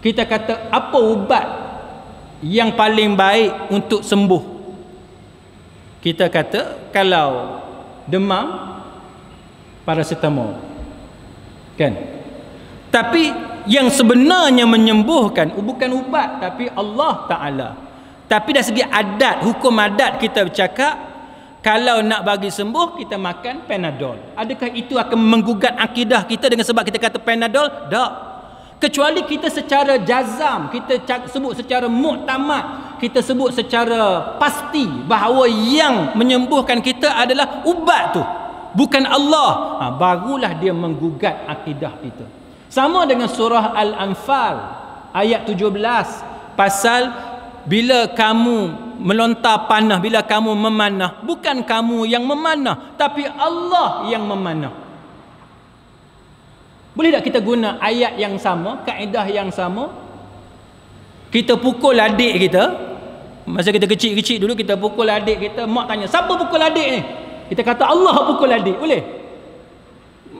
Kita kata apa ubat yang paling baik untuk sembuh? Kita kata kalau demam, paracetamol, kan? Tapi yang sebenarnya menyembuhkan bukan ubat, tapi Allah Ta'ala. Tapi dari segi adat, hukum adat kita bercakap, kalau nak bagi sembuh, kita makan Panadol. Adakah itu akan menggugat akidah kita dengan sebab kita kata Panadol? Tak. Kecuali kita secara jazam, kita sebut secara muktamad, kita sebut secara pasti bahawa yang menyembuhkan kita adalah ubat tu, bukan Allah. Barulah dia menggugat akidah kita. Sama dengan surah Al-Anfal ayat 17, pasal bila kamu melontar panah, bila kamu memanah, bukan kamu yang memanah, tapi Allah yang memanah. Boleh tak kita guna ayat yang sama, kaedah yang sama? Kita pukul adik kita, masa kita kecil-kecil dulu, kita pukul adik kita, mak tanya, siapa pukul adik ni? Kita kata Allah pukul adik. Boleh?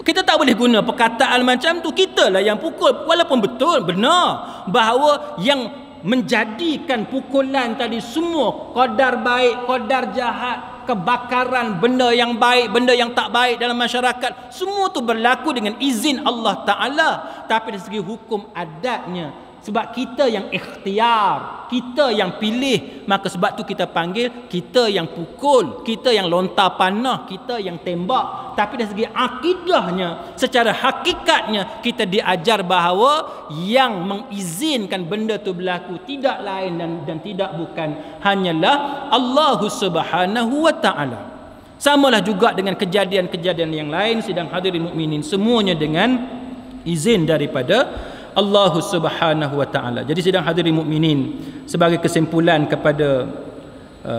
Kita tak boleh guna perkataan macam tu. Kita lah yang pukul. Walaupun betul, benar bahawa yang menjadikan pukulan tadi semua qadar baik, qadar jahat, kebakaran, benda yang baik, benda yang tak baik dalam masyarakat, semua tu berlaku dengan izin Allah Ta'ala. Tapi dari segi hukum adatnya, sebab kita yang ikhtiar, kita yang pilih, maka sebab tu kita panggil kita yang pukul, kita yang lontar panah, kita yang tembak. Tapi dari segi akidahnya, secara hakikatnya, kita diajar bahawa yang mengizinkan benda tu berlaku tidak lain dan tidak bukan hanyalah Allah Subhanahu wa Ta'ala. Samalah juga dengan kejadian-kejadian yang lain, sidang hadirin mukminin, semuanya dengan izin daripada Allah Subhanahu wa Ta'ala. Jadi sidang hadirin mukminin, sebagai kesimpulan kepada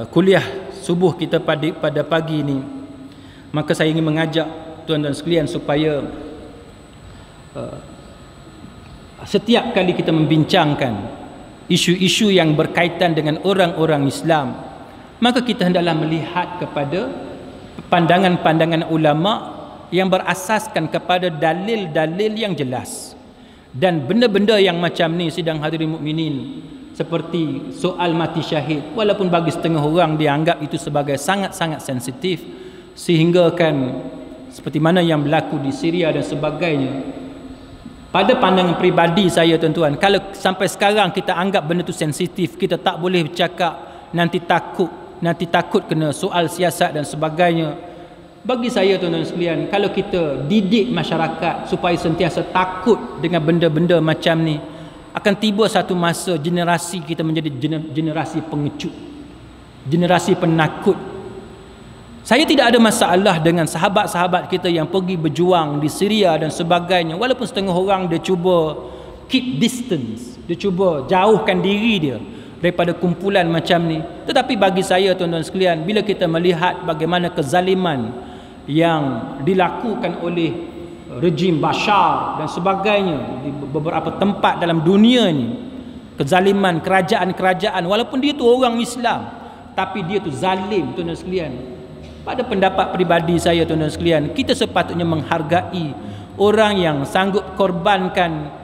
kuliah subuh kita pada pagi ini, maka saya ingin mengajak tuan-tuan sekalian supaya setiap kali kita membincangkan isu-isu yang berkaitan dengan orang-orang Islam, maka kita hendaklah melihat kepada pandangan-pandangan ulama yang berasaskan kepada dalil-dalil yang jelas. Dan benda-benda yang macam ni, sidang hadirin mukminin, seperti soal mati syahid, walaupun bagi setengah orang dia anggap itu sebagai sangat-sangat sensitif, sehingga kan seperti mana yang berlaku di Syria dan sebagainya. Pada pandangan peribadi saya, tuan-tuan, kalau sampai sekarang kita anggap benda tu sensitif, kita tak boleh bercakap, nanti takut kena soal siasat dan sebagainya. Bagi saya, tuan-tuan sekalian, kalau kita didik masyarakat supaya sentiasa takut dengan benda-benda macam ni, akan tiba satu masa generasi kita menjadi generasi pengecut, generasi penakut. Saya tidak ada masalah dengan sahabat-sahabat kita yang pergi berjuang di Syria dan sebagainya, walaupun setengah orang dia cuba keep distance, dia cuba jauhkan diri dia daripada kumpulan macam ni. Tetapi bagi saya, tuan-tuan sekalian, bila kita melihat bagaimana kezaliman yang dilakukan oleh rejim Bashar dan sebagainya di beberapa tempat dalam dunia ni, kezaliman kerajaan-kerajaan, walaupun dia tu orang Islam, tapi dia tu zalim, tuan-tuan sekalian. Pada pendapat peribadi saya, tuan-tuan sekalian, kita sepatutnya menghargai orang yang sanggup korbankan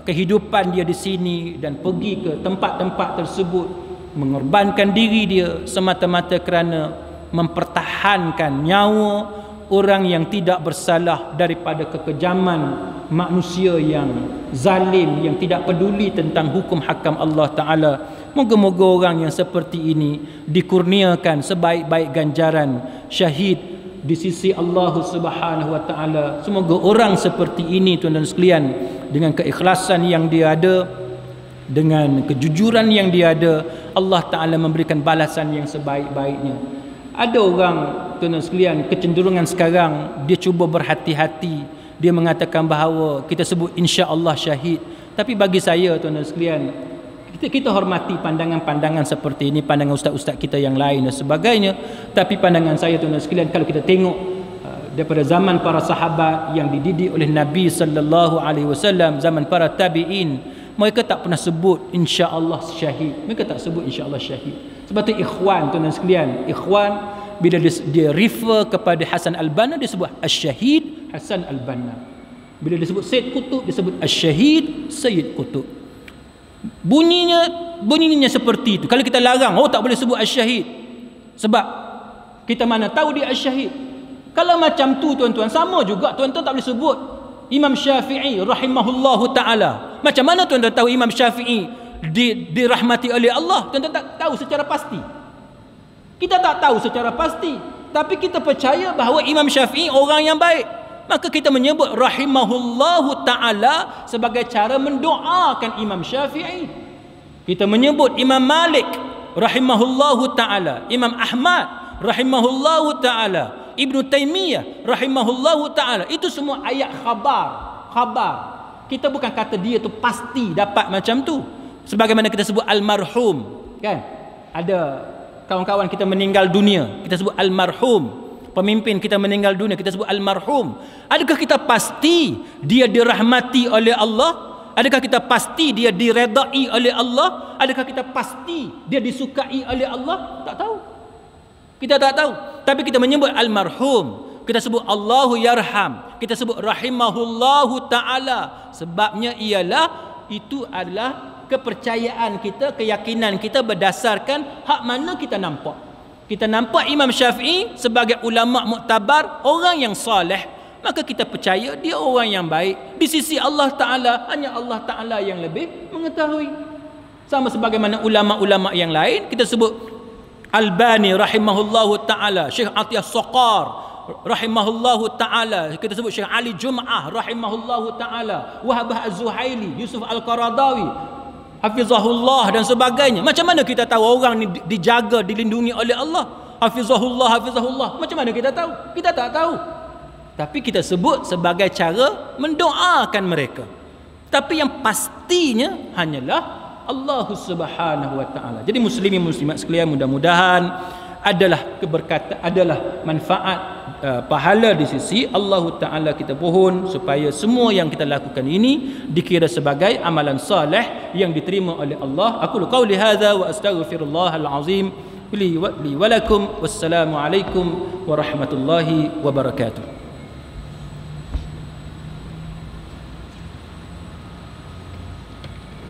kehidupan dia di sini dan pergi ke tempat-tempat tersebut, mengorbankan diri dia semata-mata kerana mempertahankan nyawa orang yang tidak bersalah daripada kekejaman manusia yang zalim, yang tidak peduli tentang hukum hakam Allah Ta'ala. Moga-moga orang yang seperti ini dikurniakan sebaik-baik ganjaran syahid di sisi Allah Subhanahu wa Ta'ala. Semoga orang seperti ini, tuan-tuan sekalian, dengan keikhlasan yang dia ada, dengan kejujuran yang dia ada, Allah Ta'ala memberikan balasan yang sebaik-baiknya. Ada orang, tuan-tuan sekalian, kecenderungan sekarang dia cuba berhati-hati, dia mengatakan bahawa kita sebut insya-Allah syahid. Tapi bagi saya, tuan-tuan sekalian, kita hormati pandangan-pandangan seperti ini, pandangan ustaz-ustaz kita yang lain dan sebagainya. Tapi pandangan saya, tuan-tuan sekalian, kalau kita tengok daripada zaman para sahabat yang dididik oleh Nabi sallallahu alaihi wasallam, zaman para tabi'in, mereka tak pernah sebut insya-Allah syahid. Mereka tak sebut insya-Allah syahid. Sebab tu ikhwan, tuan-tuan sekalian, ikhwan bila dia refer kepada Hasan al-Banna, dia sebut asy-syahid Hasan al-Banna. Bila disebut Sayyid Qutb, disebut Asy-Syahid Sayyid Qutb. Bunyinya seperti itu. Kalau kita larang, tak boleh sebut Asy-Syahid. Sebab kita mana tahu dia Asy-Syahid. Kalau macam tu tuan-tuan, sama juga tuan-tuan tak boleh sebut Imam Syafi'i rahimahullahu ta'ala. Macam mana tuan-tuan tahu Imam Syafi'i dirahmati oleh Allah? Tuan-tuan tak tahu secara pasti. Kita tak tahu secara pasti, tapi kita percaya bahawa Imam Syafi'i orang yang baik. Maka kita menyebut rahimahullahu ta'ala sebagai cara mendoakan Imam Syafi'i. Kita menyebut Imam Malik rahimahullahu ta'ala, Imam Ahmad rahimahullahu ta'ala, Ibn Taymiyah rahimahullahu ta'ala. Itu semua ayat khabar. Kita bukan kata dia tu pasti dapat macam tu. Sebagaimana kita sebut almarhum, kan? Ada kawan-kawan kita meninggal dunia, kita sebut almarhum. Pemimpin kita meninggal dunia, kita sebut almarhum. Adakah kita pasti dia dirahmati oleh Allah? Adakah kita pasti dia diredai oleh Allah? Adakah kita pasti dia disukai oleh Allah? Tak tahu. Kita tak tahu. Tapi kita menyebut almarhum, kita sebut Allahu yarham, kita sebut rahimahullahu ta'ala. Sebabnya ialah itu adalah kepercayaan kita, keyakinan kita berdasarkan hak mana kita nampak. Kita nampak Imam Syafi'i sebagai ulama muktabar, orang yang soleh, maka kita percaya dia orang yang baik. Di sisi Allah Ta'ala, hanya Allah Ta'ala yang lebih mengetahui. Sama sebagaimana ulama-ulama yang lain, kita sebut Albani rahimahullahu ta'ala, Syekh Atiyah Soqar rahimahullahu ta'ala, kita sebut Syekh Ali Jum'ah rahimahullahu ta'ala, Wahabah Az-Zuhaili, Yusuf Al-Qaradawi hafizahullah dan sebagainya. Macam mana kita tahu orang ni dijaga, dilindungi oleh Allah? Hafizahullah. Macam mana kita tahu? Kita tak tahu. Tapi kita sebut sebagai cara mendoakan mereka. Tapi yang pastinya hanyalah Allah Subhanahu wa taala. Jadi muslimin muslimat sekalian, mudah-mudahan adalah keberkatan, adalah manfaat, pahala di sisi Allah Ta'ala. Kita mohon supaya semua yang kita lakukan ini dikira sebagai amalan saleh yang diterima oleh Allah. Aku qauli hadza wa astaghfirullahal azim li wa lakum. Wassalamu alaikum warahmatullahi wabarakatuh.